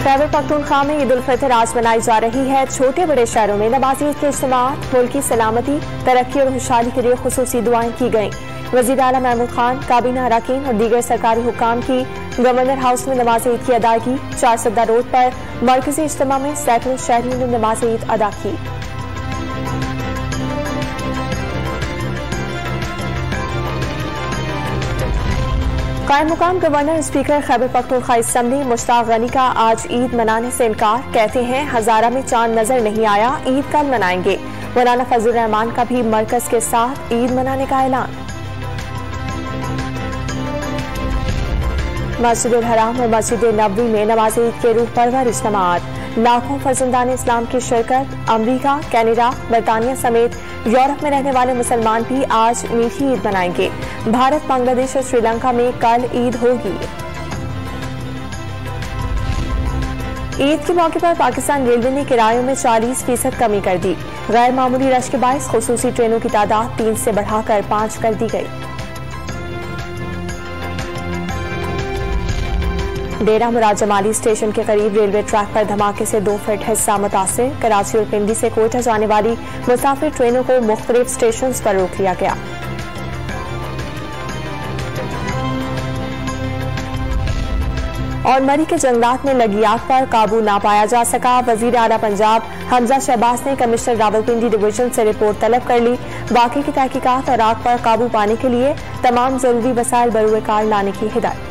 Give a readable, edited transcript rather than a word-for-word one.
खैबर पख्तूनख्वा में ईद उल फितर आज मनाई जा रही है। छोटे बड़े शहरों में नमाज़ी ईद के इज्तिमाअत मुल्क की सलामती, तरक्की और खुशहाली के लिए खुसूसी दुआएं की गईं। वज़ीर आला महमूद खान, काबीना अरकान और दीगर सरकारी हुक्काम की गवर्नर हाउस में नमाज ईद की अदायगी। चारसदा रोड पर मरकजी इज्तिमा में सैकड़ों शहरियों ने नमाज ईद अदा की। कायम मुकाम governor speaker Khyber Pakhtunkhwa assembly Mushtaq Ghani का आज ईद मनाने से इनकार। कहते हैं हजारा में चांद नजर नहीं आया, ईद कल मनाएंगे। मौलाना फजल रहमान का भी मरकज के साथ ईद मनाने का ऐलान। मस्जिद उल हराम और मस्जिद नबवी में नमाज ईद के रूह परवर इज्तिमाअत। लाखों फर्जंदान इस्लाम की शिरकत। अमरीका, कनाडा, बरतानिया समेत यूरोप में रहने वाले मुसलमान भी आज मीठी ईद मनाएंगे। भारत, बांग्लादेश और श्रीलंका में कल ईद होगी। ईद के मौके पर पाकिस्तान रेलवे ने किरायों में 40% कमी कर दी। गैर मामूली रश के बायस खुसूसी ट्रेनों की तादाद 3 से बढ़ाकर 5 कर दी गई। डेरा मुराद जमाली स्टेशन के करीब रेलवे ट्रैक पर धमाके से 2 फीट हिस्सा मुतासिर। कराची और पिंडी से कोयटा जाने वाली मुसाफिर ट्रेनों को मुख्तलिफ स्टेशन पर रोक लिया गया। और मरी के जंगलात में लगी आग पर काबू ना पाया जा सका। वजीर आला पंजाब हमजा शहबाज ने कमिश्नर रावलपिंडी डिवीजन से रिपोर्ट तलब कर ली। बाकी की तहकीकात और आग पर काबू पाने के लिए तमाम जरूरी वसाइल बरूए कार लाने की हिदायत।